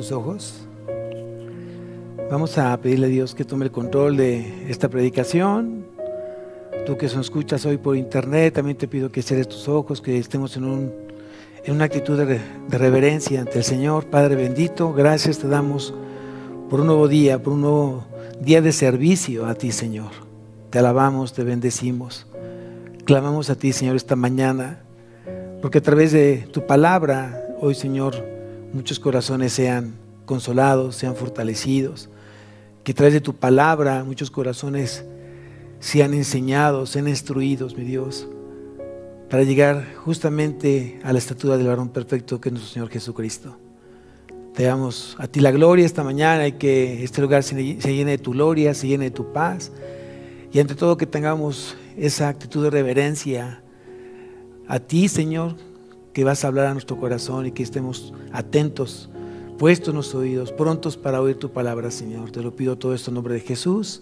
tus ojos. Vamos a pedirle a Dios que tome el control de esta predicación. Tú que nos escuchas hoy por internet, también te pido que cierres tus ojos, que estemos en una actitud de reverencia ante el Señor. Padre bendito, gracias te damos por un nuevo día, por un nuevo día de servicio a ti, Señor. Te alabamos, te bendecimos. Clamamos a ti, Señor, esta mañana, porque a través de tu palabra, hoy, Señor, muchos corazones sean consolados, sean fortalecidos. Que a través de tu palabra muchos corazones sean enseñados, sean instruidos, mi Dios, para llegar justamente a la estatura del varón perfecto que es nuestro Señor Jesucristo. Te damos a ti la gloria esta mañana y que este lugar se llene de tu gloria, se llene de tu paz, y ante todo que tengamos esa actitud de reverencia a ti, Señor, que vas a hablar a nuestro corazón, y que estemos atentos, puestos nuestros oídos, prontos para oír tu palabra, Señor. Te lo pido todo esto en nombre de Jesús.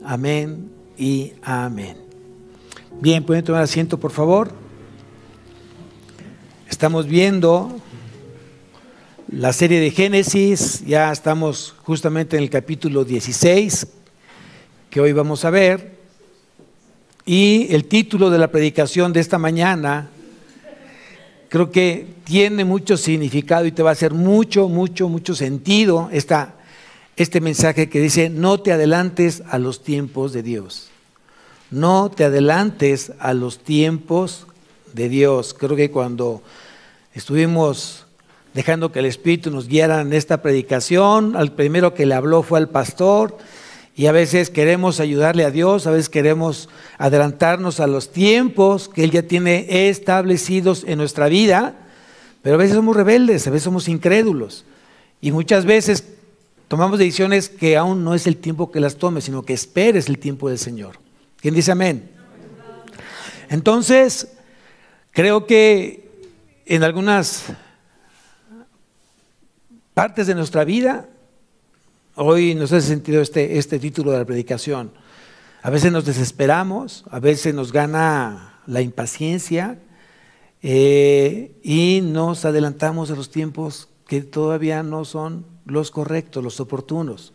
Amén y amén. Bien, pueden tomar asiento, por favor. Estamos viendo la serie de Génesis. Ya estamos justamente en el capítulo 16, que hoy vamos a ver. Y el título de la predicación de esta mañana creo que tiene mucho significado y te va a hacer mucho sentido este mensaje que dice: no te adelantes a los tiempos de Dios. No te adelantes a los tiempos de Dios. Creo que cuando estuvimos dejando que el Espíritu nos guiara en esta predicación, al primero que le habló fue al pastor. Y a veces queremos ayudarle a Dios, a veces queremos adelantarnos a los tiempos que Él ya tiene establecidos en nuestra vida, pero a veces somos rebeldes, a veces somos incrédulos. Y muchas veces tomamos decisiones que aún no es el tiempo que las tomes, sino que esperes el tiempo del Señor. ¿Quién dice amén? Entonces, creo que en algunas partes de nuestra vida, hoy nos hace sentido este título de la predicación. A veces nos desesperamos, a veces nos gana la impaciencia y nos adelantamos a los tiempos que todavía no son los correctos, los oportunos,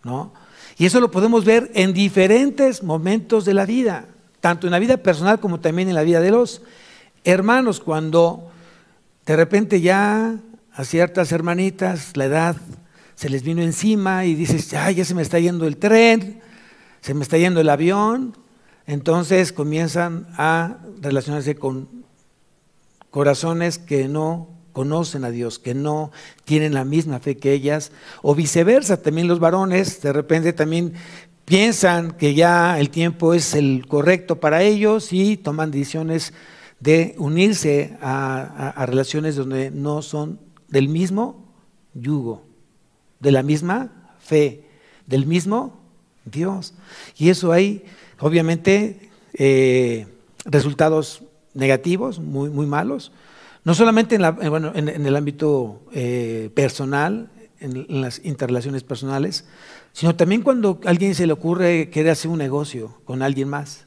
¿no? Y eso lo podemos ver en diferentes momentos de la vida, tanto en la vida personal como también en la vida de los hermanos. Cuando de repente ya a ciertas hermanitas la edad se les vino encima y dices: ay, ya se me está yendo el tren, se me está yendo el avión. Entonces comienzan a relacionarse con corazones que no conocen a Dios, que no tienen la misma fe que ellas, o viceversa. También los varones de repente también piensan que ya el tiempo es el correcto para ellos y toman decisiones de unirse a relaciones donde no son del mismo yugo, de la misma fe, del mismo Dios. Y eso hay obviamente resultados negativos, muy malos, no solamente en el ámbito personal, en las interrelaciones personales, sino también cuando a alguien se le ocurre querer hacer un negocio con alguien más.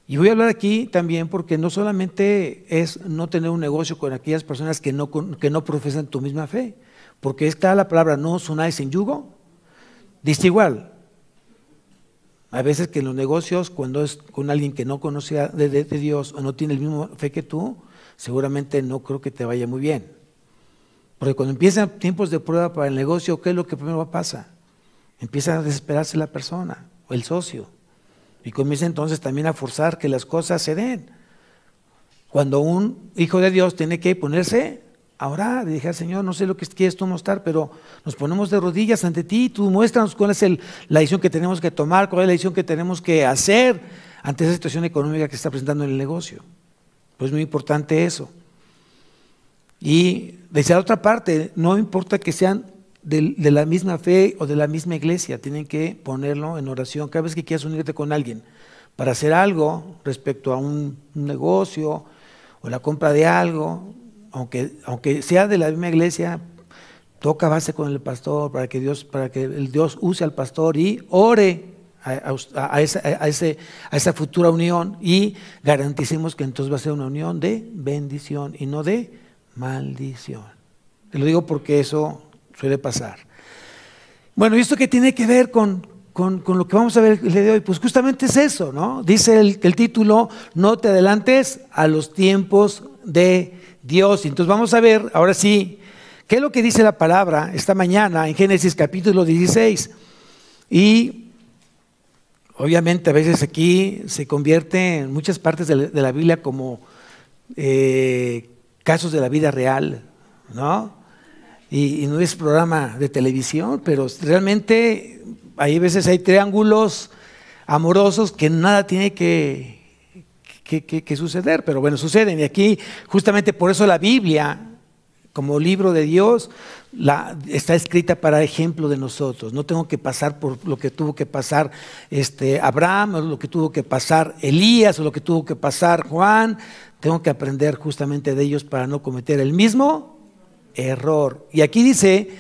Y voy a hablar aquí también porque no solamente es no tener un negocio con aquellas personas que no profesan tu misma fe, porque está la palabra no os unáis en yugo. Dice igual, a veces que en los negocios, cuando es con alguien que no conoce de Dios o no tiene el mismo fe que tú, seguramente no creo que te vaya muy bien. Porque cuando empiezan tiempos de prueba para el negocio, ¿qué es lo que primero pasa? Empieza a desesperarse la persona o el socio, y comienza entonces también a forzar que las cosas se den. Cuando un hijo de Dios tiene que ponerse a orar y dejar: Señor, no sé lo que quieres tú mostrar, pero nos ponemos de rodillas ante ti, tú muéstranos cuál es la decisión que tenemos que tomar, cuál es la decisión que tenemos que hacer ante esa situación económica que se está presentando en el negocio. Pues es muy importante eso. Y desde la otra parte, no importa que sean de la misma fe o de la misma iglesia, tienen que ponerlo en oración. Cada vez que quieras unirte con alguien para hacer algo respecto a un negocio o la compra de algo, aunque sea de la misma iglesia, toca base con el pastor para que el Dios use al pastor y ore a esa futura unión, y garanticemos que entonces va a ser una unión de bendición y no de maldición. Te lo digo porque eso suele pasar. Bueno, ¿y esto qué tiene que ver con lo que vamos a ver el día de hoy? Pues justamente es eso, ¿no? Dice el título, no te adelantes a los tiempos de Dios. Entonces vamos a ver, ahora sí, qué es lo que dice la palabra esta mañana en Génesis capítulo 16. Y obviamente a veces aquí se convierte en muchas partes de la Biblia como casos de la vida real, ¿no? Y no es programa de televisión, pero realmente hay veces hay triángulos amorosos que nada tiene que suceder, pero bueno, suceden. Y aquí justamente por eso la Biblia, como libro de Dios, está escrita para ejemplo de nosotros. No tengo que pasar por lo que tuvo que pasar Abraham, o lo que tuvo que pasar Elías, o lo que tuvo que pasar Juan. Tengo que aprender justamente de ellos para no cometer el mismo error. Y aquí dice,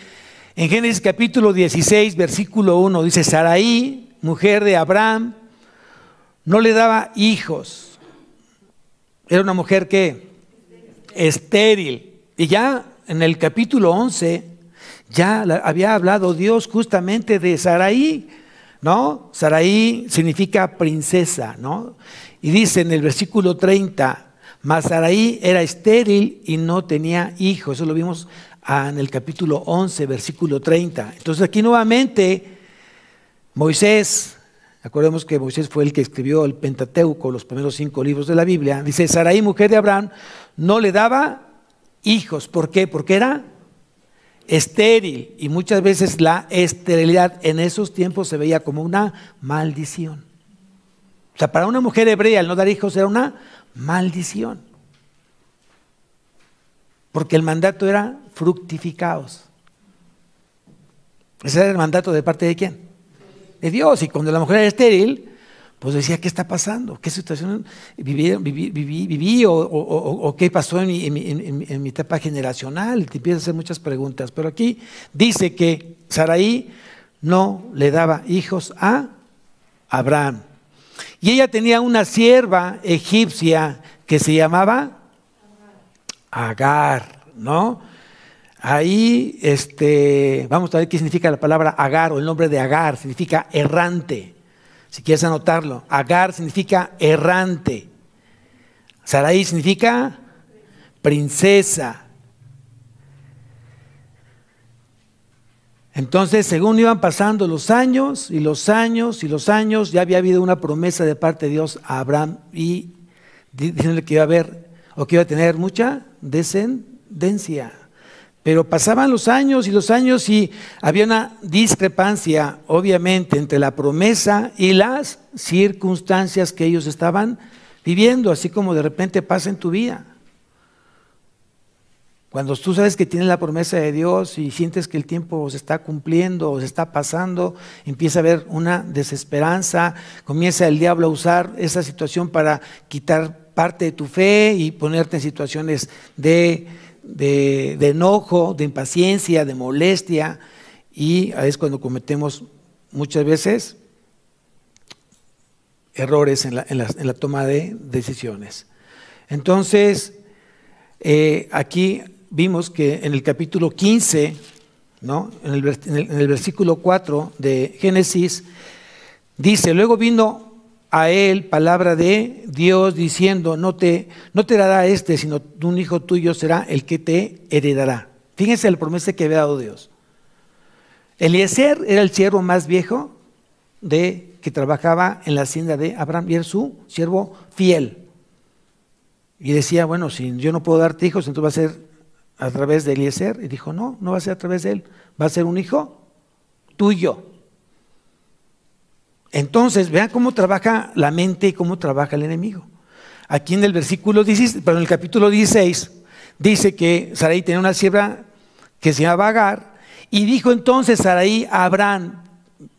en Génesis capítulo 16, versículo 1, dice, Sarai, mujer de Abraham, no le daba hijos. Era una mujer que estéril. Y ya en el capítulo 11, ya había hablado Dios justamente de Sarai, ¿no? Sarai significa princesa, ¿no? Y dice en el versículo 30, mas Sarai era estéril y no tenía hijos. Eso lo vimos en el capítulo 11, versículo 30. Entonces aquí nuevamente Moisés, acordemos que Moisés fue el que escribió el Pentateuco, los primeros 5 libros de la Biblia. Dice, Sarai, mujer de Abraham, no le daba hijos. ¿Por qué? Porque era estéril. Y muchas veces la esterilidad en esos tiempos se veía como una maldición. O sea, para una mujer hebrea el no dar hijos era una maldición. Porque el mandato era fructificaos. Ese era el mandato de parte de ¿quién? De Dios. Y cuando la mujer era estéril, pues decía, ¿qué está pasando? ¿Qué situación viví o qué pasó en mi etapa generacional? Te empiezas a hacer muchas preguntas. Pero aquí dice que Sarai no le daba hijos a Abraham. Y ella tenía una sierva egipcia que se llamaba Agar, ¿no? Ahí vamos a ver qué significa la palabra Agar o el nombre de Agar, significa errante. Si quieres anotarlo, Agar significa errante. Sarai significa princesa. Entonces, según iban pasando los años y los años y los años, ya había habido una promesa de parte de Dios a Abraham y diciéndole que iba a haber o que iba a tener mucha descendencia. Pero pasaban los años y había una discrepancia, obviamente, entre la promesa y las circunstancias que ellos estaban viviendo, así como de repente pasa en tu vida. Cuando tú sabes que tienes la promesa de Dios y sientes que el tiempo se está cumpliendo o se está pasando, empieza a haber una desesperanza, comienza el diablo a usar esa situación para quitar parte de tu fe y ponerte en situaciones de enojo, de impaciencia, de molestia, y es cuando cometemos muchas veces errores en la toma de decisiones. Entonces, aquí vimos que en el capítulo 15, ¿no? en el versículo 4 de Génesis, dice, luego vino a él palabra de Dios diciendo, no te dará sino un hijo tuyo será el que te heredará. Fíjense la promesa que había dado Dios. Eliezer era el siervo más viejo que trabajaba en la hacienda de Abraham y era su siervo fiel. Y decía, bueno, si yo no puedo darte hijos, entonces va a ser a través de Eliezer. Y dijo, no va a ser a través de él, va a ser un hijo tuyo. Entonces, vean cómo trabaja la mente y cómo trabaja el enemigo. Aquí en el versículo 16, pero en el capítulo 16, dice que Sarai tenía una sierva que se llamaba Agar, y dijo entonces Sarai a Abraham,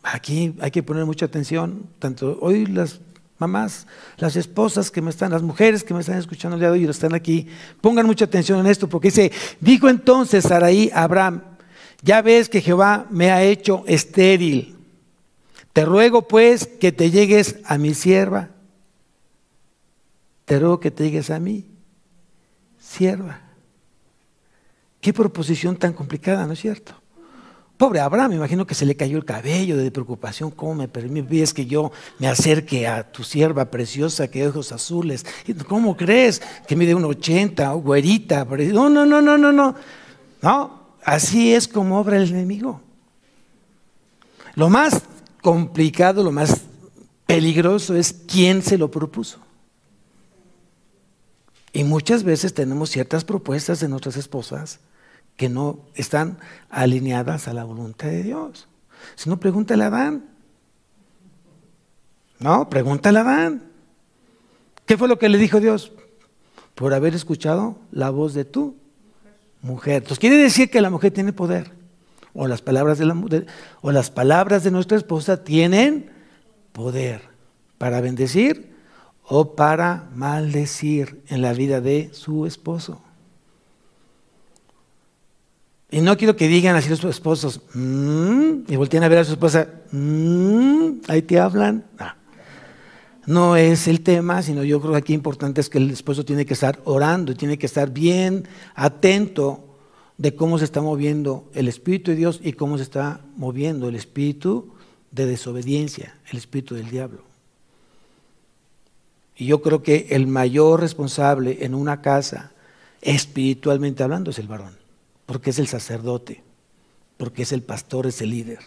aquí hay que poner mucha atención, tanto hoy las mamás, las esposas que me están, las mujeres que me están escuchando el día de hoy y están aquí, pongan mucha atención en esto, porque dice, dijo entonces Sarai a Abraham, ya ves que Jehová me ha hecho estéril. Te ruego pues que te llegues a mi sierva. Te ruego que te llegues a mi sierva. Qué proposición tan complicada, ¿no es cierto? Pobre Abraham, me imagino que se le cayó el cabello de preocupación. ¿Cómo me pides que yo me acerque a tu sierva preciosa que de ojos azules? ¿Cómo crees que mide 1,80, güerita? No, no, no, no, no, no. No, así es como obra el enemigo. Lo más complicado, lo más peligroso es quién se lo propuso. Y muchas veces tenemos ciertas propuestas de nuestras esposas que no están alineadas a la voluntad de Dios. Si no, pregúntale a Adán. No, pregúntale a Adán. ¿Qué fue lo que le dijo Dios? Por haber escuchado la voz de tu mujer. Entonces quiere decir que la mujer tiene poder. O las palabras de nuestra esposa tienen poder para bendecir o para maldecir en la vida de su esposo. Y no quiero que digan así los esposos, y volteen a ver a su esposa, ahí te hablan. No es el tema, sino yo creo que aquí importante es que el esposo tiene que estar orando y tiene que estar bien atento de cómo se está moviendo el Espíritu de Dios y cómo se está moviendo el espíritu de desobediencia, el espíritu del diablo. Y yo creo que el mayor responsable en una casa, espiritualmente hablando, es el varón. Porque es el sacerdote, porque es el pastor, es el líder.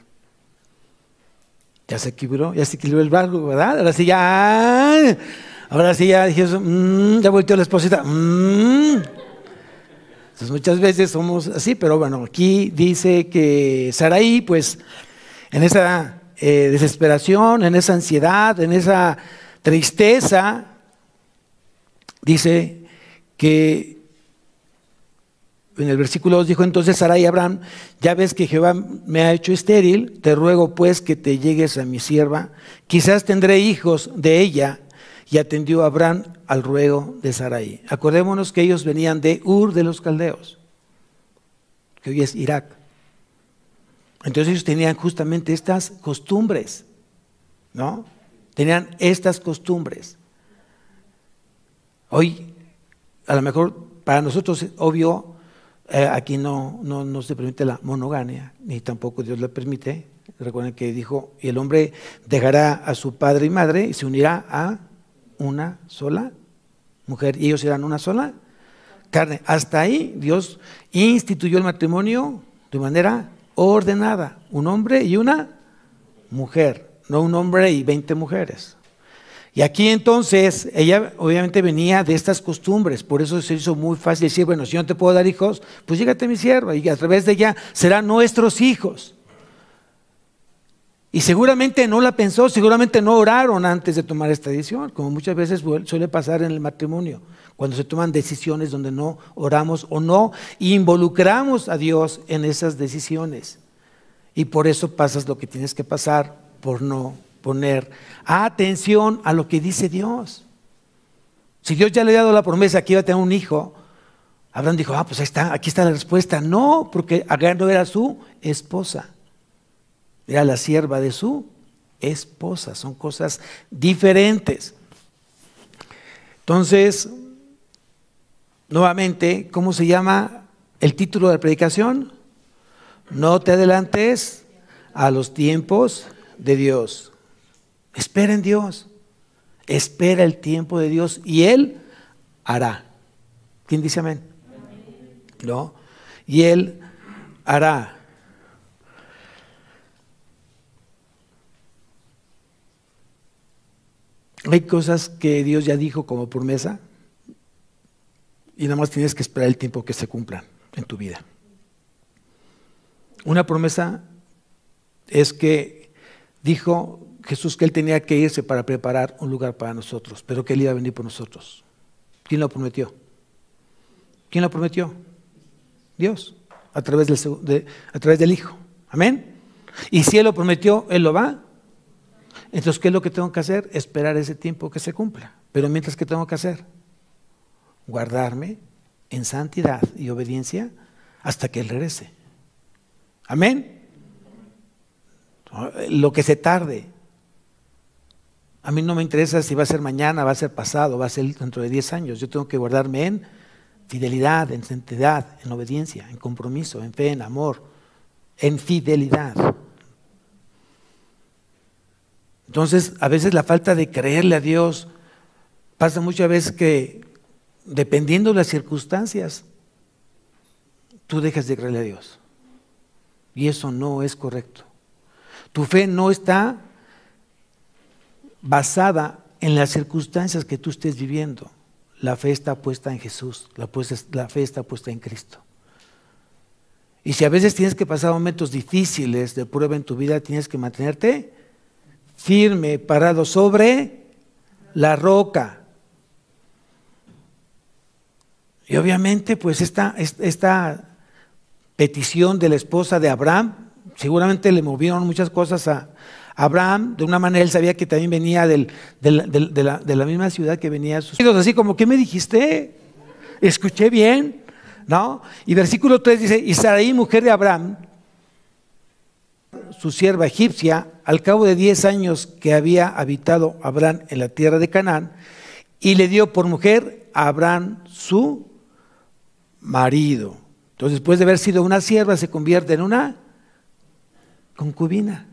Ya se equilibró el barco, ¿verdad? Ahora sí ya dije eso, ya volteó la esposita. Entonces muchas veces somos así, pero bueno, aquí dice que Sarai, pues, en esa desesperación, en esa ansiedad, en esa tristeza, dice que en el versículo 2 dijo entonces Sarai a Abraham, ya ves que Jehová me ha hecho estéril, te ruego pues que te llegues a mi sierva, quizás tendré hijos de ella. Y atendió a Abraham al ruego de Sarai. Acordémonos que ellos venían de Ur de los Caldeos, que hoy es Irak. Entonces ellos tenían justamente estas costumbres, ¿no? Tenían estas costumbres. Hoy, a lo mejor para nosotros, obvio, aquí no se permite la monogamia, ni tampoco Dios la permite. Recuerden que dijo, y el hombre dejará a su padre y madre y se unirá a una sola mujer, y ellos serán una sola carne. Hasta ahí Dios instituyó el matrimonio de manera ordenada, un hombre y una mujer, no un hombre y 20 mujeres. Y aquí entonces, ella obviamente venía de estas costumbres, por eso se hizo muy fácil decir, bueno, si yo no te puedo dar hijos, pues llégate a mi sierva, y a través de ella serán nuestros hijos. Y seguramente no la pensó, seguramente no oraron antes de tomar esta decisión, como muchas veces suele pasar en el matrimonio, cuando se toman decisiones donde no oramos o no involucramos a Dios en esas decisiones. Y por eso pasas lo que tienes que pasar, por no poner atención a lo que dice Dios. Si Dios ya le ha dado la promesa que iba a tener un hijo, Abraham dijo, pues ahí está, aquí está la respuesta. No, porque Agar no era su esposa, era la sierva de su esposa. Son cosas diferentes. Entonces, nuevamente, ¿cómo se llama el título de la predicación? No te adelantes a los tiempos de Dios. Espera en Dios. Espera el tiempo de Dios y Él hará. ¿Quién dice amén? ¿No? Y Él hará. Hay cosas que Dios ya dijo como promesa y nada más tienes que esperar el tiempo que se cumplan en tu vida. Una promesa es que dijo Jesús que Él tenía que irse para preparar un lugar para nosotros, pero que Él iba a venir por nosotros. ¿Quién lo prometió? ¿Quién lo prometió? Dios, a través del Hijo. Amén. Y si Él lo prometió, Él lo va. Entonces, ¿qué es lo que tengo que hacer? Esperar ese tiempo que se cumpla. Pero mientras, ¿qué tengo que hacer? Guardarme en santidad y obediencia hasta que Él regrese. Amén. Lo que se tarde. A mí no me interesa si va a ser mañana, va a ser pasado, va a ser dentro de 10 años. Yo tengo que guardarme en fidelidad, en santidad, en obediencia, en compromiso, en fe, en amor, en fidelidad. Entonces, a veces la falta de creerle a Dios pasa muchas veces que, dependiendo de las circunstancias, tú dejas de creerle a Dios. Y eso no es correcto. Tu fe no está basada en las circunstancias que tú estés viviendo. La fe está puesta en Jesús, la fe está puesta en Cristo. Y si a veces tienes que pasar momentos difíciles de prueba en tu vida, tienes que mantenerte firme, parado sobre la roca. Y obviamente, pues esta petición de la esposa de Abraham, seguramente le movieron muchas cosas a Abraham. De una manera él sabía que también venía de la misma ciudad que venía a sus hijos, así como, ¿qué me dijiste? ¿Escuché bien? ¿No? Y versículo 3 dice, y Sarai, mujer de Abraham, su sierva egipcia, al cabo de 10 años que había habitado Abraham en la tierra de Canaán, y le dio por mujer a Abraham su marido. Entonces, después de haber sido una sierva, se convierte en una concubina.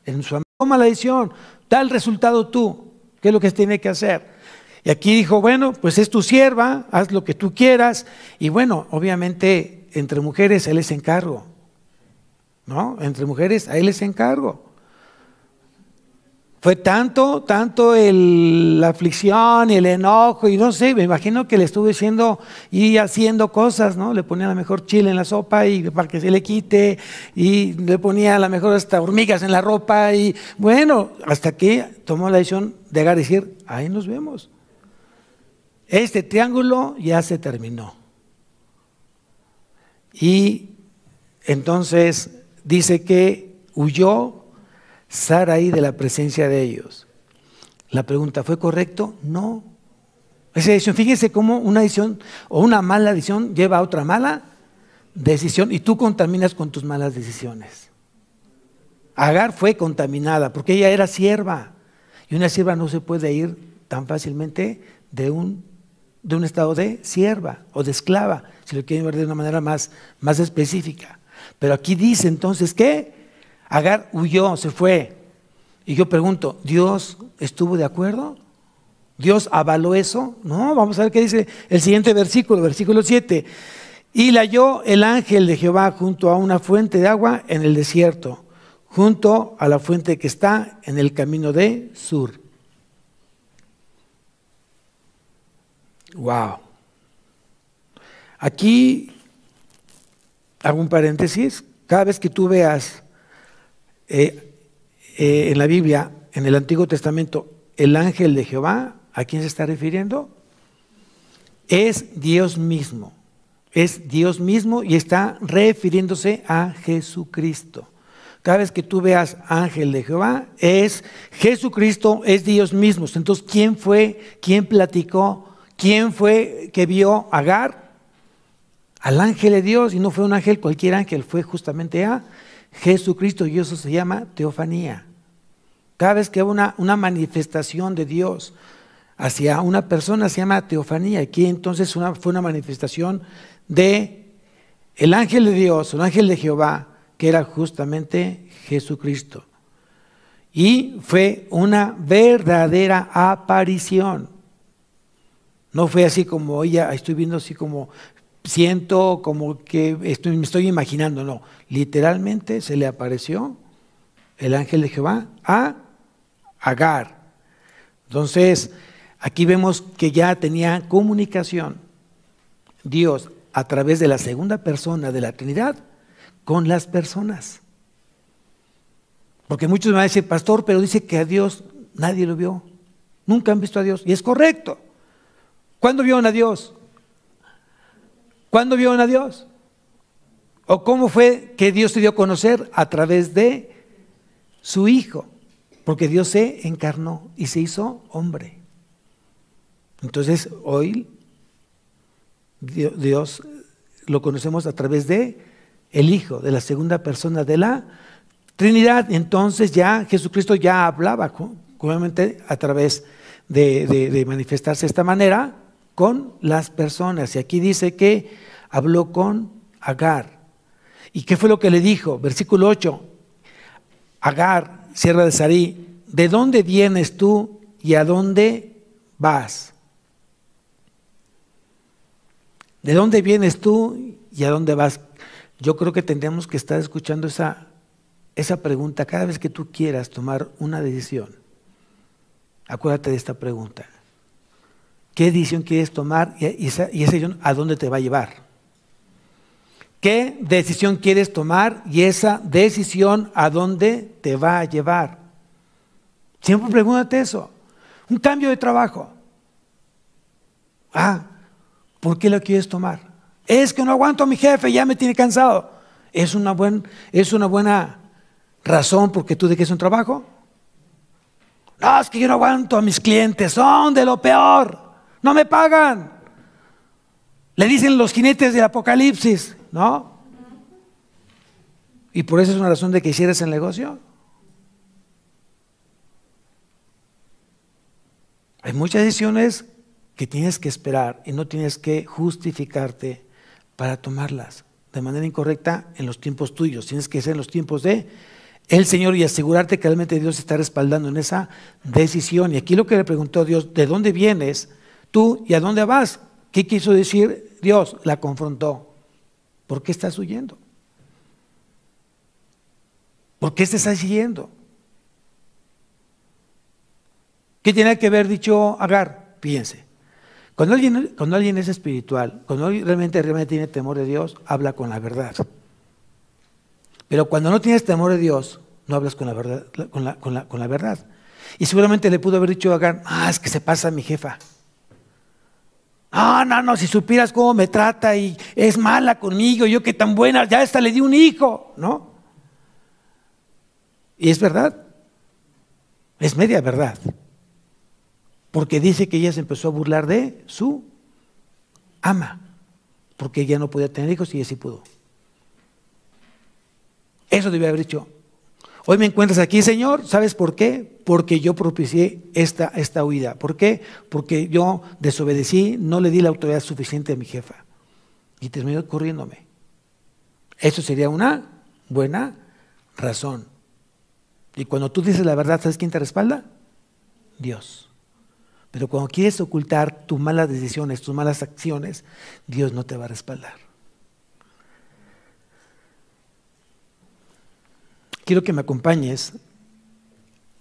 En su toma la decisión, da el resultado tú, ¿qué es lo que tiene que hacer? Y aquí dijo, bueno, pues es tu sierva, haz lo que tú quieras. Y bueno, obviamente, entre mujeres, él es encargo, ¿no? Entre mujeres, a él es encargo. Fue tanto la aflicción y el enojo, y no sé, me imagino que le estuvo diciendo y haciendo cosas, ¿no? Le ponía a lo mejor chile en la sopa y para que se le quite, y le ponía a lo mejor hasta hormigas en la ropa, y bueno, hasta que tomó la decisión de Agar decir, ahí nos vemos. Este triángulo ya se terminó. Y entonces dice que huyó Sarai de la presencia de ellos. La pregunta, ¿fue correcto? No. Esa decisión, fíjense cómo una decisión o una mala decisión lleva a otra mala decisión, y tú contaminas con tus malas decisiones. Agar fue contaminada porque ella era sierva, y una sierva no se puede ir tan fácilmente de un estado de sierva o de esclava, si lo quieren ver de una manera más específica. Pero aquí dice entonces que Agar huyó, se fue. Y yo pregunto, ¿Dios estuvo de acuerdo? ¿Dios avaló eso? No, vamos a ver qué dice el siguiente versículo, versículo 7. Y la halló el ángel de Jehová junto a una fuente de agua en el desierto, junto a la fuente que está en el camino de Sur. Wow. Aquí hago un paréntesis. Cada vez que tú veas en la Biblia, en el Antiguo Testamento, el ángel de Jehová, ¿a quién se está refiriendo? Es Dios mismo. Es Dios mismo y está refiriéndose a Jesucristo. Cada vez que tú veas ángel de Jehová, es Jesucristo, es Dios mismo. Entonces, ¿quién fue? ¿Quién platicó? ¿Quién fue que vio a Agar? Al ángel de Dios, y no fue un ángel, cualquier ángel, fue justamente a Jesucristo, y eso se llama teofanía. Cada vez que hay una manifestación de Dios hacia una persona se llama teofanía. Aquí entonces fue una manifestación de el ángel de Dios, el ángel de Jehová, que era justamente Jesucristo. Y fue una verdadera aparición. No fue así como, oye, estoy viendo así como, siento como que me estoy imaginando, no. Literalmente se le apareció el ángel de Jehová a Agar. Entonces, aquí vemos que ya tenía comunicación Dios a través de la segunda persona de la Trinidad con las personas. Porque muchos me van a decir, pastor, pero dice que a Dios nadie lo vio. Nunca han visto a Dios. Y es correcto. ¿Cuándo vieron a Dios? ¿Cuándo vieron a Dios? ¿O cómo fue que Dios se dio a conocer? A través de su Hijo. Porque Dios se encarnó y se hizo hombre. Entonces, hoy Dios lo conocemos a través de el Hijo, de la segunda persona de la Trinidad. Entonces ya Jesucristo ya hablaba, obviamente a través de manifestarse de esta manera con las personas. Y aquí dice que habló con Agar. ¿Y qué fue lo que le dijo? Versículo 8. Agar, sierva de Sarai, ¿de dónde vienes tú y a dónde vas? ¿De dónde vienes tú y a dónde vas? Yo creo que tendríamos que estar escuchando esa pregunta cada vez que tú quieras tomar una decisión. Acuérdate de esta pregunta. ¿Qué decisión quieres tomar y esa decisión a dónde te va a llevar? ¿Qué decisión quieres tomar y esa decisión a dónde te va a llevar? Siempre pregúntate eso. Un cambio de trabajo. ¿Por qué lo quieres tomar? Es que no aguanto a mi jefe, ya me tiene cansado. ¿Es una buena razón porque tú dejes un trabajo? No, es que yo no aguanto a mis clientes, son de lo peor, no me pagan. Le dicen los jinetes del Apocalipsis, ¿no? Y por eso es una razón de que hicieras el negocio. Hay muchas decisiones que tienes que esperar y no tienes que justificarte para tomarlas de manera incorrecta en los tiempos tuyos. Tienes que ser en los tiempos de el Señor y asegurarte que realmente Dios está respaldando en esa decisión. Y aquí lo que le preguntó Dios, ¿de dónde vienes tú y a dónde vas? ¿Qué quiso decir Dios? La confrontó. ¿Por qué estás huyendo? ¿Por qué te estás siguiendo? ¿Qué tiene que haber dicho Agar? Fíjense. Cuando alguien es espiritual, cuando alguien realmente tiene temor de Dios, habla con la verdad. Pero cuando no tienes temor de Dios, no hablas con la verdad, con la verdad. Y seguramente le pudo haber dicho a Agar, es que se pasa mi jefa. No, si supieras cómo me trata y es mala conmigo, yo que tan buena, ya hasta le di un hijo, ¿no? Y es verdad, es media verdad. Porque dice que ella se empezó a burlar de su ama, porque ella no podía tener hijos y ella sí pudo. Eso debía haber dicho. Hoy me encuentras aquí, Señor, ¿sabes por qué? Porque yo propicié esta huida. ¿Por qué? Porque yo desobedecí, no le di la autoridad suficiente a mi jefa y terminó corriéndome. Eso sería una buena razón. Y cuando tú dices la verdad, ¿sabes quién te respalda? Dios. Pero cuando quieres ocultar tus malas decisiones, tus malas acciones, Dios no te va a respaldar. Quiero que me acompañes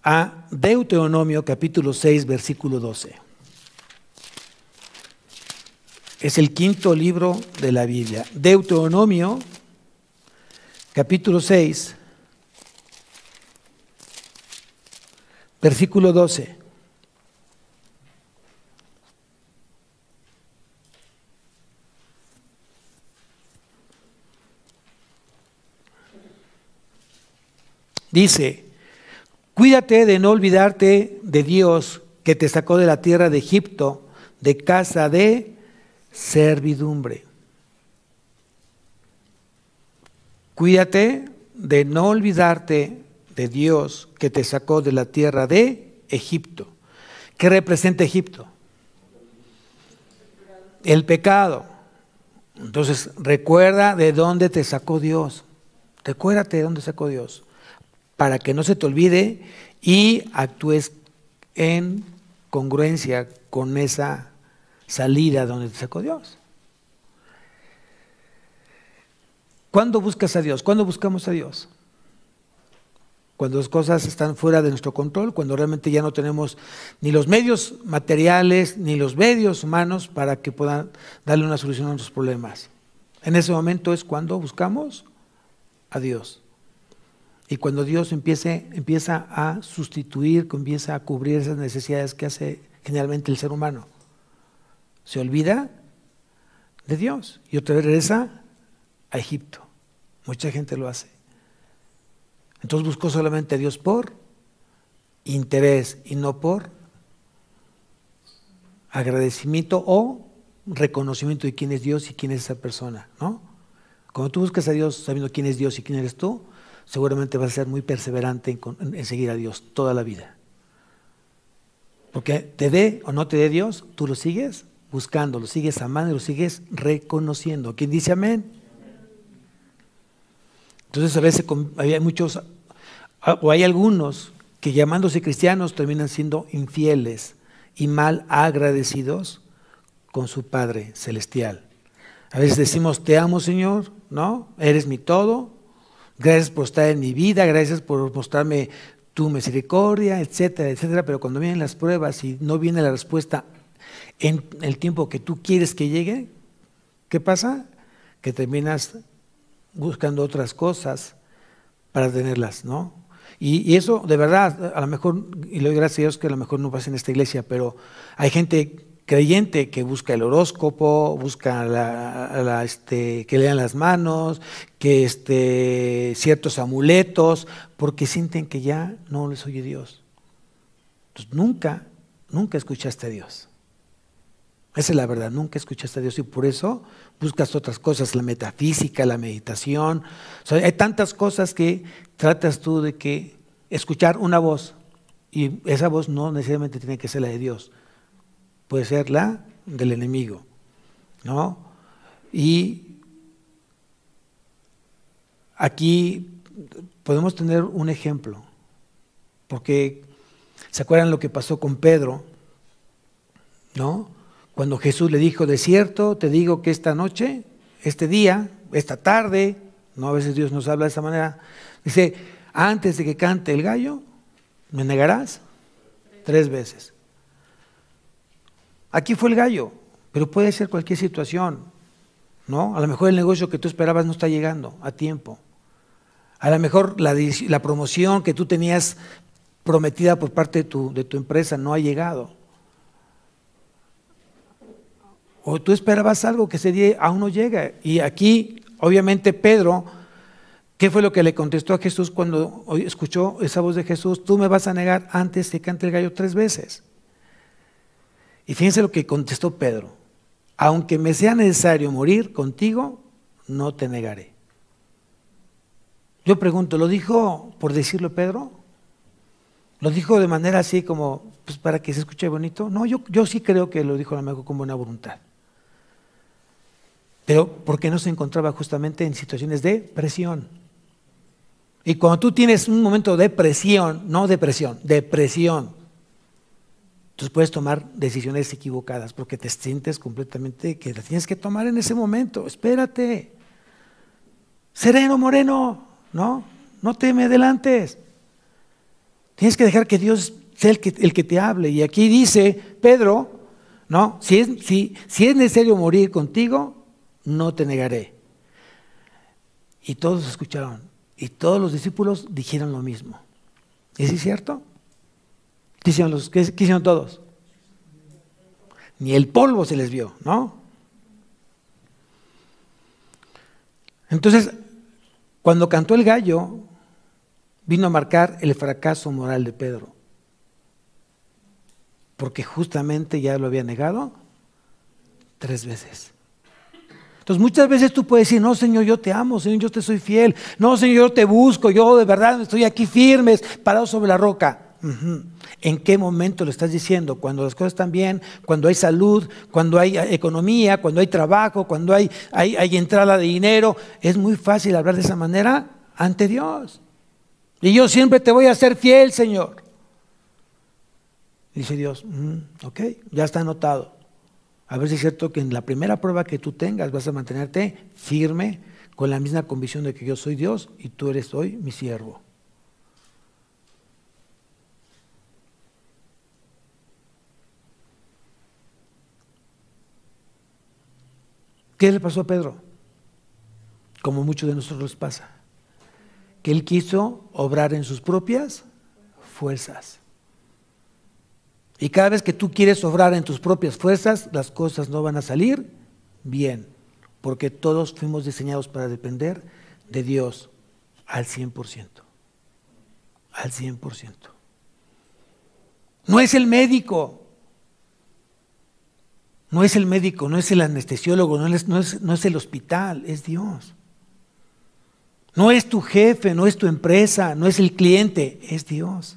a Deuteronomio capítulo 6, versículo 12. Es el quinto libro de la Biblia. Deuteronomio capítulo 6, versículo 12. Dice, cuídate de no olvidarte de Dios que te sacó de la tierra de Egipto, de casa de servidumbre. Cuídate de no olvidarte de Dios que te sacó de la tierra de Egipto. ¿Qué representa Egipto? El pecado. Entonces, recuerda de dónde te sacó Dios. Recuérdate de dónde sacó Dios, para que no se te olvide y actúes en congruencia con esa salida donde te sacó Dios. ¿Cuándo buscas a Dios? ¿Cuándo buscamos a Dios? Cuando las cosas están fuera de nuestro control, cuando realmente ya no tenemos ni los medios materiales ni los medios humanos para que puedan darle una solución a nuestros problemas. En ese momento es cuando buscamos a Dios. Y cuando Dios empieza a sustituir, comienza a cubrir esas necesidades que hace generalmente el ser humano, se olvida de Dios y otra vez regresa a Egipto. Mucha gente lo hace. Entonces buscó solamente a Dios por interés y no por agradecimiento o reconocimiento de quién es Dios y quién es esa persona, ¿no? Cuando tú buscas a Dios sabiendo quién es Dios y quién eres tú, seguramente vas a ser muy perseverante en seguir a Dios toda la vida. Porque te dé o no te dé Dios, tú lo sigues buscando, lo sigues amando y lo sigues reconociendo. ¿Quién dice amén? Entonces a veces hay muchos, o hay algunos que llamándose cristianos terminan siendo infieles y mal agradecidos con su Padre Celestial. A veces decimos, te amo Señor, ¿no? Eres mi todo, gracias por estar en mi vida, gracias por mostrarme tu misericordia, etcétera, etcétera. Pero cuando vienen las pruebas y no viene la respuesta en el tiempo que tú quieres que llegue, ¿qué pasa? Que terminas buscando otras cosas para tenerlas, ¿no? Y eso de verdad, a lo mejor, y le doy gracias a Dios que a lo mejor no pasa en esta iglesia, pero hay gente creyente que busca el horóscopo, busca que lean las manos, que ciertos amuletos, porque sienten que ya no les oye Dios. Entonces nunca escuchaste a Dios. Esa es la verdad, nunca escuchaste a Dios y por eso buscas otras cosas, la metafísica, la meditación. O sea, hay tantas cosas que tratas tú de que escuchar una voz y esa voz no necesariamente tiene que ser la de Dios, puede ser la del enemigo, ¿no? Y aquí podemos tener un ejemplo, porque ¿se acuerdan lo que pasó con Pedro? ¿No? Cuando Jesús le dijo, de cierto, te digo que esta noche, este día, esta tarde, no a veces Dios nos habla de esa manera, dice, antes de que cante el gallo, me negarás 3 veces. Aquí fue el gallo, pero puede ser cualquier situación, ¿no? A lo mejor el negocio que tú esperabas no está llegando a tiempo. A lo mejor la promoción que tú tenías prometida por parte de tu empresa no ha llegado. O tú esperabas algo que ese día aún no llega. Y aquí, obviamente, Pedro, ¿qué fue lo que le contestó a Jesús cuando escuchó esa voz de Jesús? Tú me vas a negar antes de que cante el gallo 3 veces. Y fíjense lo que contestó Pedro. Aunque me sea necesario morir contigo, no te negaré. Yo pregunto, ¿lo dijo por decirlo Pedro? ¿Lo dijo de manera así como pues para que se escuche bonito? No, yo sí creo que lo dijo a lo mejor con buena voluntad. Pero porque no se encontraba justamente en situaciones de presión. Y cuando tú tienes un momento de presión, no depresión, de presión, entonces puedes tomar decisiones equivocadas porque te sientes completamente que las tienes que tomar en ese momento. Espérate. Sereno, moreno, ¿no? No te me adelantes. Tienes que dejar que Dios sea el que te hable. Y aquí dice Pedro, ¿no? Si es necesario morir contigo, no te negaré. Y todos escucharon. Y todos los discípulos dijeron lo mismo. ¿Es cierto? ¿Qué hicieron todos? Ni el polvo se les vio, ¿no? Entonces, cuando cantó el gallo, vino a marcar el fracaso moral de Pedro. Porque justamente ya lo había negado 3 veces. Entonces muchas veces tú puedes decir, no Señor, yo te amo, Señor, yo te soy fiel. No Señor, yo te busco, yo de verdad estoy aquí firme, parado sobre la roca. ¿En qué momento lo estás diciendo? Cuando las cosas están bien, cuando hay salud, cuando hay economía, cuando hay trabajo, cuando hay entrada de dinero. Es muy fácil hablar de esa manera ante Dios. Y yo siempre te voy a ser fiel, Señor. Dice Dios, ok, ya está anotado. A ver si es cierto que en la primera prueba que tú tengas vas a mantenerte firme con la misma convicción de que yo soy Dios y tú eres hoy mi siervo. ¿Qué le pasó a Pedro? Como muchos de nosotros les pasa, que él quiso obrar en sus propias fuerzas. Y cada vez que tú quieres obrar en tus propias fuerzas, las cosas no van a salir bien, porque todos fuimos diseñados para depender de Dios al 100%. Al 100%. No es el médico. No es el médico, no es el anestesiólogo, no es el hospital, es Dios. No es tu jefe, no es tu empresa, no es el cliente, es Dios.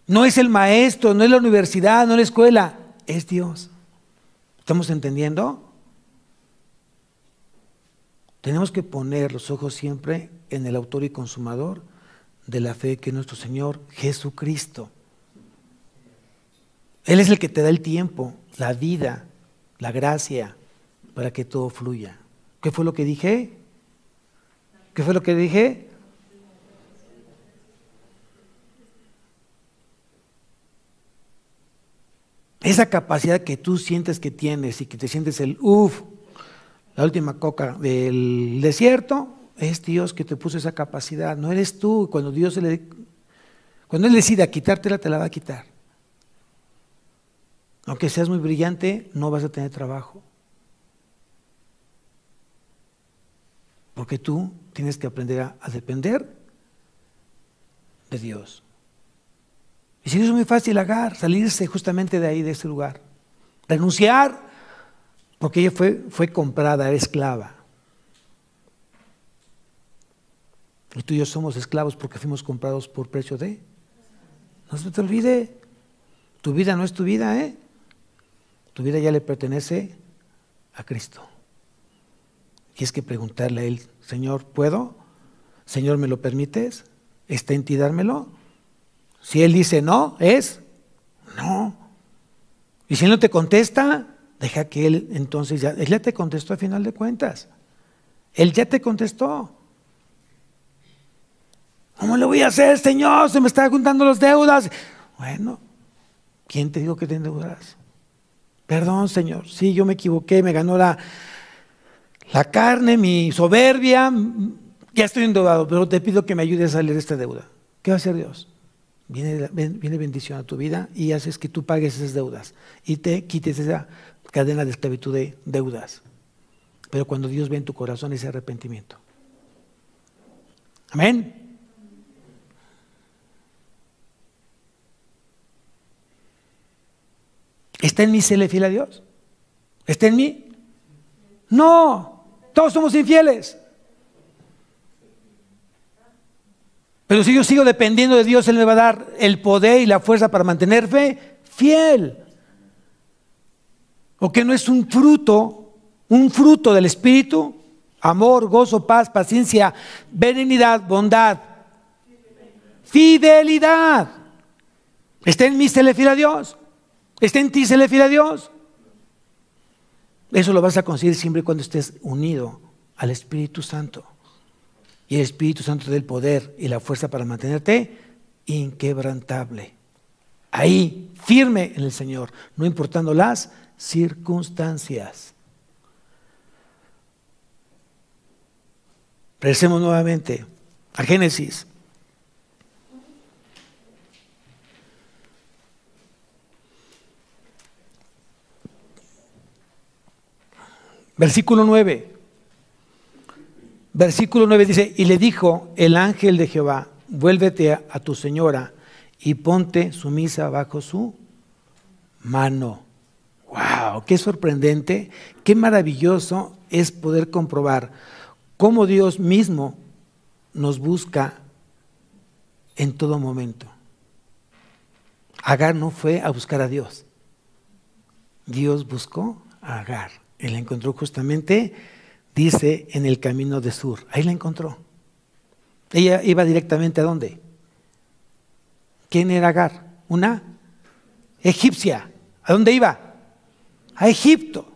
No es el maestro, no es la universidad, no es la escuela, es Dios. ¿Estamos entendiendo? Tenemos que poner los ojos siempre en el autor y consumador de la fe, que es nuestro Señor Jesucristo. Él es el que te da el tiempo, la vida, la gracia, para que todo fluya. ¿Qué fue lo que dije? ¿Qué fue lo que dije? Esa capacidad que tú sientes que tienes y que te sientes la última coca del desierto, es Dios que te puso esa capacidad, no eres tú. Cuando Él decida quitártela, te la va a quitar. Aunque seas muy brillante, no vas a tener trabajo. Porque tú tienes que aprender a depender de Dios. Y si no es muy fácil salirse justamente de ahí, de ese lugar. Renunciar, porque ella fue comprada, era esclava. Y tú y yo somos esclavos porque fuimos comprados por precio de. No se te olvide, tu vida no es tu vida, ¿eh? Tu vida ya le pertenece a Cristo. Y es que preguntarle a Él, Señor, ¿puedo? Señor, ¿me lo permites? ¿Está en ti dármelo? Si Él dice no, es no. Y si Él no te contesta, deja que Él entonces Él ya te contestó al final de cuentas. Él ya te contestó. ¿Cómo le voy a hacer, Señor? Se me están juntando las deudas. Bueno, ¿quién te dijo que te endeudas? Perdón, Señor, sí, yo me equivoqué, me ganó la carne, mi soberbia, ya estoy endeudado, pero te pido que me ayudes a salir de esta deuda. ¿Qué va a hacer Dios? Viene bendición a tu vida y haces que tú pagues esas deudas y te quites esa cadena de esclavitud de deudas. Pero cuando Dios ve en tu corazón ese arrepentimiento. Amén. ¿Está en mí serle fiel a Dios? ¿Está en mí? No, todos somos infieles. Pero si yo sigo dependiendo de Dios, Él me va a dar el poder y la fuerza para mantenerme fiel. ¿O que no es un fruto del Espíritu? Amor, gozo, paz, paciencia, benignidad, bondad, fidelidad. ¿Está en mí serle fiel a Dios? ¿Está en ti serle fiel a Dios? Eso lo vas a conseguir siempre y cuando estés unido al Espíritu Santo. Y el Espíritu Santo te da el poder y la fuerza para mantenerte inquebrantable. Ahí, firme en el Señor, no importando las circunstancias. Regresemos nuevamente a Génesis. Versículo 9. Versículo 9 dice, y le dijo el ángel de Jehová, vuélvete a tu señora y ponte sumisa bajo su mano. ¡Wow! ¡Qué sorprendente! ¡Qué maravilloso es poder comprobar cómo Dios mismo nos busca en todo momento! Agar no fue a buscar a Dios. Dios buscó a Agar. Él la encontró justamente, dice, en el camino de Sur. Ahí la encontró. Ella iba directamente ¿a dónde? ¿Quién era Agar? Una egipcia. ¿A dónde iba? A Egipto.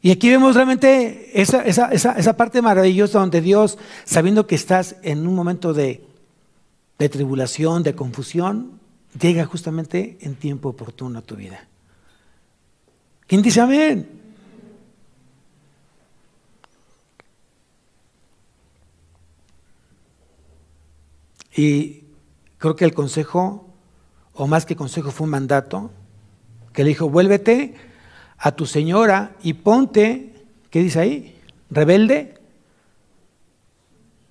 Y aquí vemos realmente esa parte maravillosa donde Dios, sabiendo que estás en un momento de tribulación, de confusión, llega justamente en tiempo oportuno a tu vida. ¿Quién dice amén? Y creo que el consejo, o más que consejo, fue un mandato, que le dijo, vuélvete a tu señora y ponte, ¿qué dice ahí? Rebelde,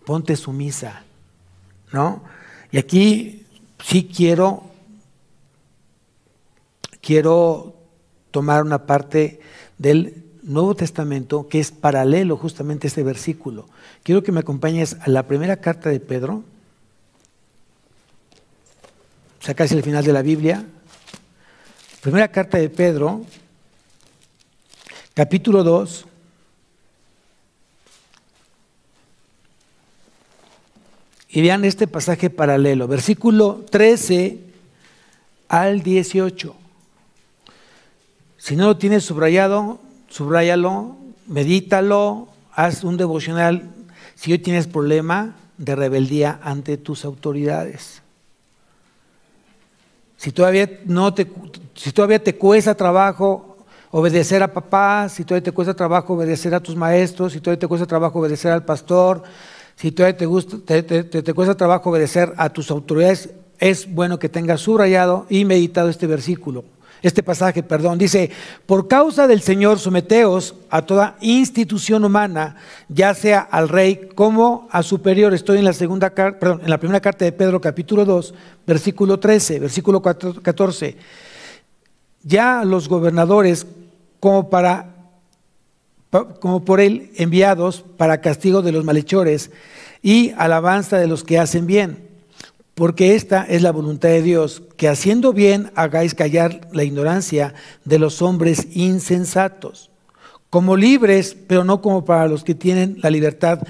ponte sumisa, ¿no? Y aquí sí quiero tomar una parte del Nuevo Testamento que es paralelo justamente a este versículo. Quiero que me acompañes a la primera carta de Pedro. o sea, casi al final de la Biblia. Primera carta de Pedro, capítulo 2. Y vean este pasaje paralelo, versículo 13 al 18. Si no lo tienes subrayado, subráyalo, medítalo, haz un devocional. Si hoy tienes problema de rebeldía ante tus autoridades, si todavía te cuesta trabajo obedecer a papá, si todavía te cuesta trabajo obedecer a tus maestros, si todavía te cuesta trabajo obedecer al pastor, si todavía te cuesta trabajo obedecer a tus autoridades, es bueno que tengas subrayado y meditado este pasaje, dice: por causa del Señor someteos a toda institución humana, ya sea al rey como a superior. Estoy en la primera carta de Pedro, capítulo 2, versículo 13, versículo 14. Ya los gobernadores como por él enviados para castigo de los malhechores y alabanza de los que hacen bien. Porque esta es la voluntad de Dios, que haciendo bien hagáis callar la ignorancia de los hombres insensatos, como libres, pero no como para los que tienen la libertad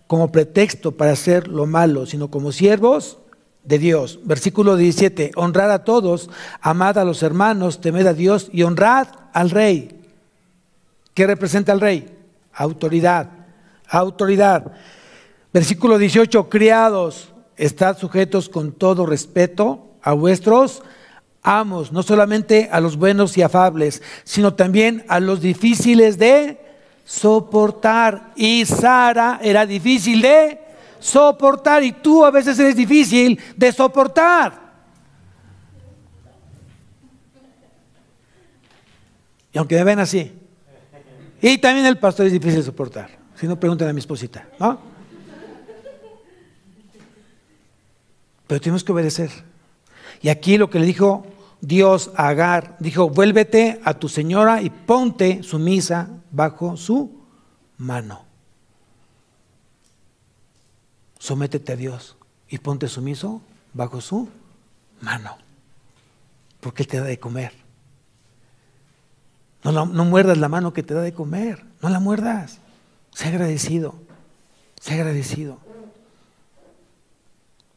como pretexto para hacer lo malo, sino como siervos de Dios. Versículo 17, honrad a todos, amad a los hermanos, temed a Dios y honrad al rey. ¿Qué representa al rey? Autoridad. Versículo 18, criados, estad sujetos con todo respeto a vuestros amos, no solamente a los buenos y afables, sino también a los difíciles de soportar. Y Sara era difícil de soportar, y tú a veces eres difícil de soportar. Y aunque me ven así, y también el pastor es difícil de soportar. Si no, pregunten a mi esposita, ¿no? Pero tenemos que obedecer. Y aquí lo que le dijo Dios a Agar, dijo: vuélvete a tu señora y ponte sumisa bajo su mano. Sométete a Dios y ponte sumiso bajo su mano, porque Él te da de comer. No muerdas la mano que te da de comer, no la muerdas. Sé agradecido, sé agradecido.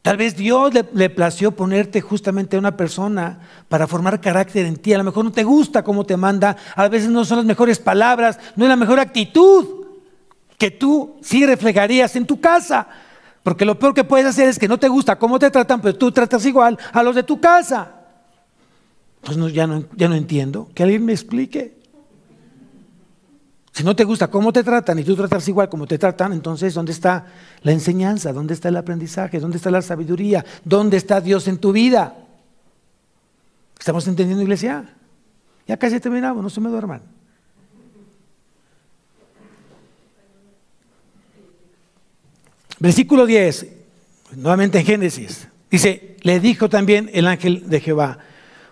Tal vez Dios le plació ponerte justamente a una persona para formar carácter en ti. A lo mejor no te gusta cómo te manda, a veces no son las mejores palabras, no es la mejor actitud que tú sí reflejarías en tu casa. Porque lo peor que puedes hacer es que no te gusta cómo te tratan, pero tú tratas igual a los de tu casa. Pues ya no entiendo, que alguien me explique. Si no te gusta cómo te tratan y tú tratas igual como te tratan, entonces ¿dónde está la enseñanza? ¿Dónde está el aprendizaje? ¿Dónde está la sabiduría? ¿Dónde está Dios en tu vida? ¿Estamos entendiendo, iglesia? Ya casi terminamos, no se me duerman. Versículo 10, nuevamente en Génesis, dice: le dijo también el ángel de Jehová: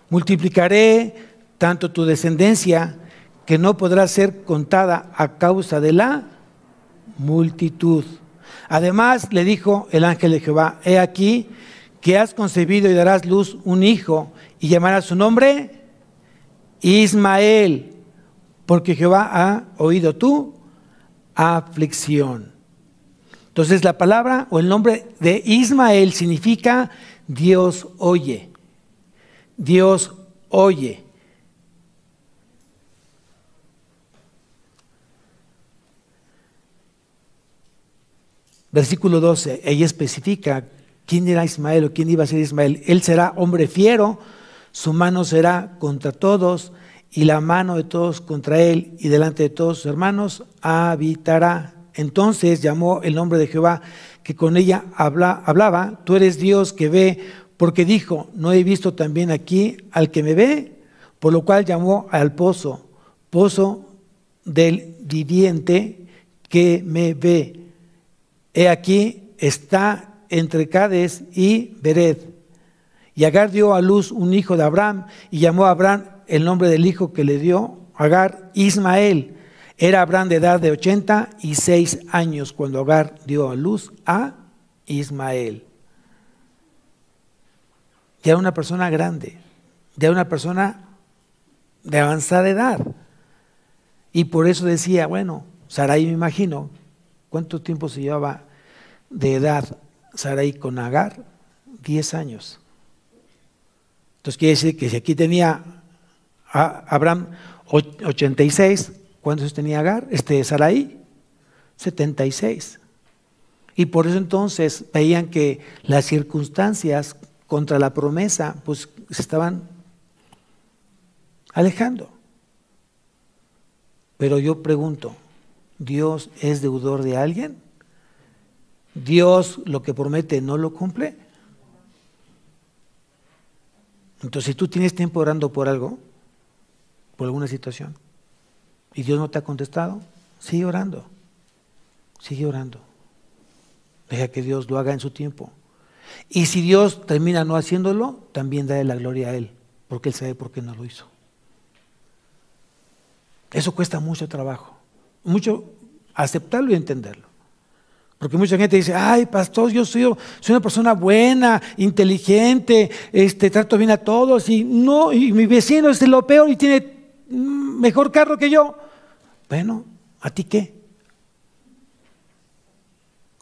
multiplicaré tanto tu descendencia que no podrá ser contada a causa de la multitud. Además le dijo el ángel de Jehová: he aquí que has concebido y darás luz un hijo, y llamarás su nombre Ismael, porque Jehová ha oído tu aflicción. Entonces la palabra o el nombre de Ismael significa Dios oye. Dios oye. Versículo 12, ella especifica quién era Ismael o quién iba a ser Ismael. Él será hombre fiero, su mano será contra todos y la mano de todos contra él, y delante de todos sus hermanos habitará. Entonces llamó el nombre de Jehová que con ella hablaba: tú eres Dios que ve, porque dijo: no he visto también aquí al que me ve. Por lo cual llamó al pozo del viviente que me ve. He aquí está entre Cades y Bered. Y Agar dio a luz un hijo de Abraham, y llamó a Abraham el nombre del hijo que le dio Agar Ismael. Era Abraham de edad de 86 años cuando Agar dio a luz a Ismael. ya era una persona grande, ya era una persona de avanzada edad. Y por eso decía, bueno, Sarai, me imagino, ¿cuánto tiempo se llevaba de edad Sarai con Agar? 10 años. Entonces quiere decir que si aquí tenía a Abraham 86, ¿cuántos tenía Agar? Sarai, 76. Y por eso entonces veían que las circunstancias contra la promesa pues se estaban alejando. Pero yo pregunto, ¿Dios es deudor de alguien? ¿Dios lo que promete no lo cumple? Entonces, si tú tienes tiempo orando por algo, por alguna situación, y Dios no te ha contestado, sigue orando. Sigue orando. Deja que Dios lo haga en su tiempo. Y si Dios termina no haciéndolo, también dale la gloria a Él, porque Él sabe por qué no lo hizo. Eso cuesta mucho trabajo, mucho aceptarlo y entenderlo. Porque mucha gente dice, ay, pastor, yo soy una persona buena, inteligente, trato bien a todos, y mi vecino es lo peor y tiene mejor carro que yo. Bueno, ¿a ti qué?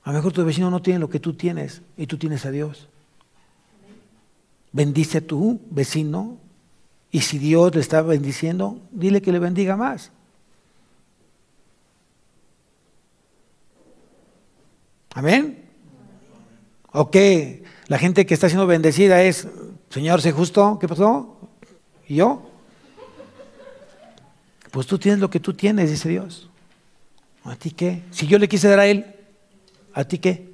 A lo mejor tu vecino no tiene lo que tú tienes y tú tienes a Dios. Bendice a tu vecino y si Dios le está bendiciendo, dile que le bendiga más. ¿Amén? ¿O qué? La gente que está siendo bendecida es, Señor, sé justo, ¿qué pasó? ¿Y yo? Pues tú tienes lo que tú tienes, dice Dios. ¿A ti qué? Si yo le quise dar a Él, ¿a ti qué?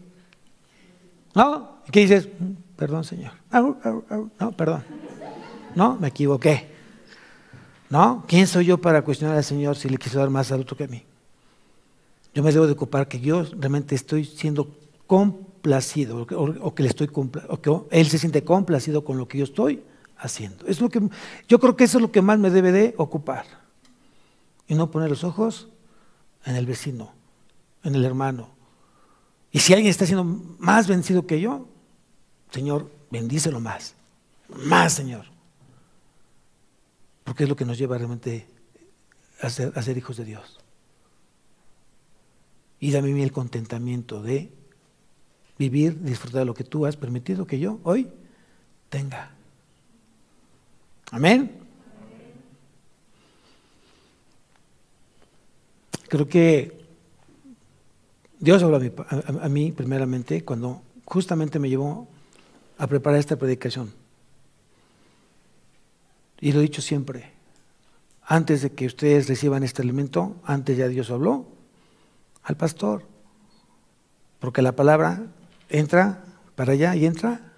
¿No? ¿Y qué dices? Perdón, Señor. No, perdón. No, me equivoqué. ¿No? ¿Quién soy yo para cuestionar al Señor si le quiso dar más al otro que a mí? Yo me debo de ocupar que yo realmente estoy siendo complacido o que Él se siente complacido con lo que yo estoy haciendo. Es lo que, yo creo que eso es lo que más me debe de ocupar. Y no poner los ojos en el vecino, en el hermano. Y si alguien está siendo más vencido que yo, Señor, bendícelo más. Más, Señor. Porque es lo que nos lleva realmente a ser hijos de Dios. Y dame a mí el contentamiento de vivir, disfrutar de lo que tú has permitido que yo hoy tenga. Amén. Creo que Dios habló a mí primeramente cuando justamente me llevó a preparar esta predicación. Y lo he dicho siempre, antes de que ustedes reciban este alimento, antes ya Dios habló al pastor, porque la palabra entra para allá y entra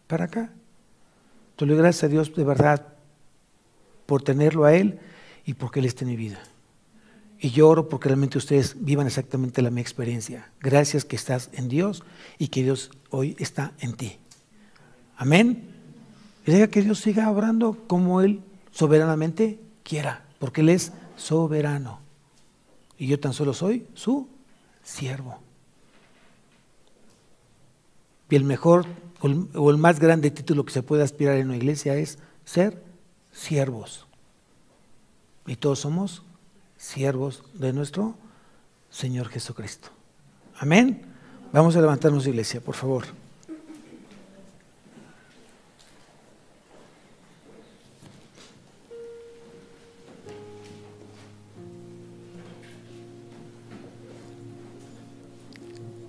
para acá. Te doy gracias a Dios de verdad por tenerlo a Él y porque Él está en mi vida. Y yo oro porque realmente ustedes vivan exactamente la misma experiencia. Gracias que estás en Dios y que Dios hoy está en ti. Amén. Y deja que Dios siga obrando como Él soberanamente quiera, porque Él es soberano. Y yo tan solo soy su siervo. Y el mejor o el más grande título que se puede aspirar en una iglesia es ser siervos. Y todos somos siervos de nuestro Señor Jesucristo. Amén. Vamos a levantarnos, iglesia, por favor.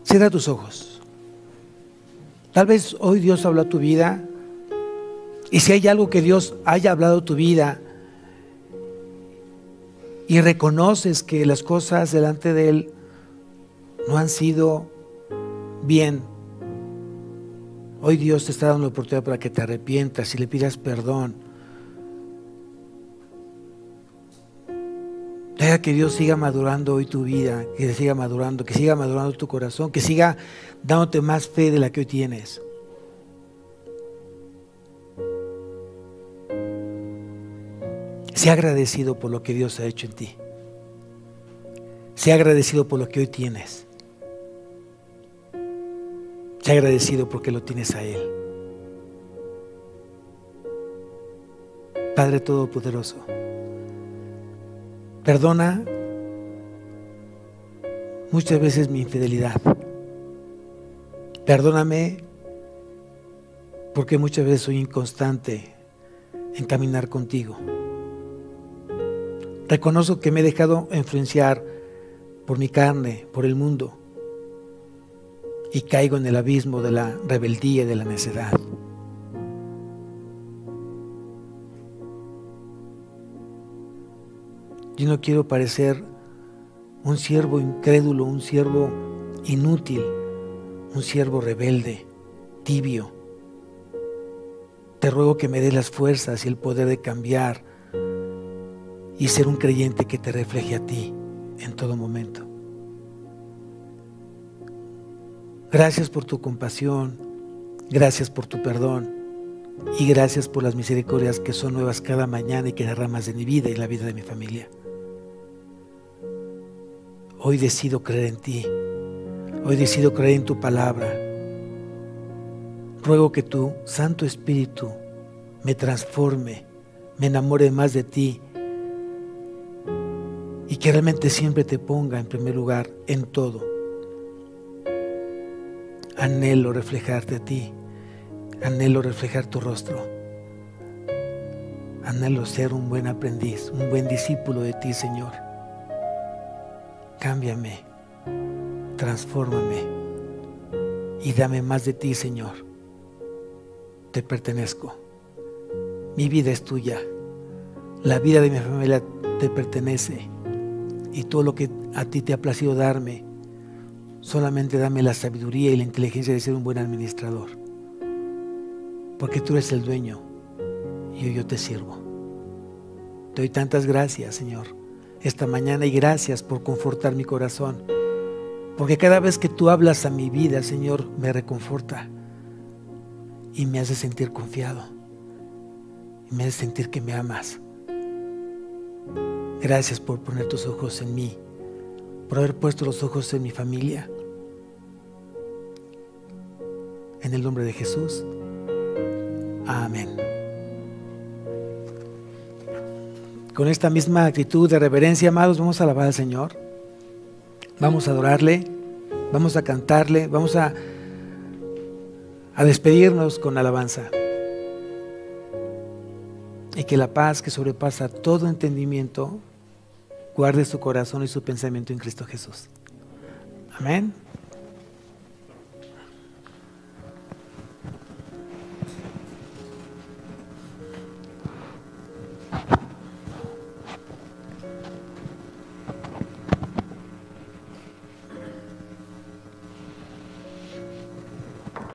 Cierra tus ojos. Tal vez hoy Dios habló a tu vida, y si hay algo que Dios haya hablado a tu vida y reconoces que las cosas delante de Él no han sido bien, hoy Dios te está dando la oportunidad para que te arrepientas y le pidas perdón. Deja que Dios siga madurando hoy tu vida, que siga madurando tu corazón, que siga dándote más fe de la que hoy tienes. Sea agradecido por lo que Dios ha hecho en ti. Sea agradecido por lo que hoy tienes. Sea agradecido porque lo tienes a Él. Padre Todopoderoso, perdona muchas veces mi infidelidad. Perdóname porque muchas veces soy inconstante en caminar contigo. Reconozco que me he dejado influenciar por mi carne, por el mundo, y caigo en el abismo de la rebeldía y de la necedad. Yo no quiero parecer un siervo incrédulo, un siervo inútil, un siervo rebelde, tibio. Te ruego que me des las fuerzas y el poder de cambiar y ser un creyente que te refleje a ti en todo momento. Gracias por tu compasión, gracias por tu perdón y gracias por las misericordias que son nuevas cada mañana y que derramas de mi vida y la vida de mi familia. Hoy decido creer en ti, hoy decido creer en tu palabra. Ruego que tu Santo Espíritu me transforme, me enamore más de ti y que realmente siempre te ponga en primer lugar en todo. Anhelo reflejarte a ti, anhelo reflejar tu rostro, anhelo ser un buen aprendiz, un buen discípulo de ti, Señor. Cámbiame, transfórmame y dame más de ti, Señor. Te pertenezco. Mi vida es tuya. La vida de mi familia te pertenece. Y todo lo que a ti te ha placido darme, solamente dame la sabiduría y la inteligencia de ser un buen administrador. Porque tú eres el dueño y yo te sirvo. Te doy tantas gracias, Señor, esta mañana, y gracias por confortar mi corazón. Porque cada vez que tú hablas a mi vida, Señor, me reconforta y me hace sentir confiado y me hace sentir que me amas. Gracias por poner tus ojos en mí, por haber puesto los ojos en mi familia. En el nombre de Jesús. Amén. Con esta misma actitud de reverencia, amados, vamos a alabar al Señor. Vamos a adorarle, vamos a cantarle, vamos a despedirnos con alabanza. Y que la paz que sobrepasa todo entendimiento guarde su corazón y su pensamiento en Cristo Jesús. Amén.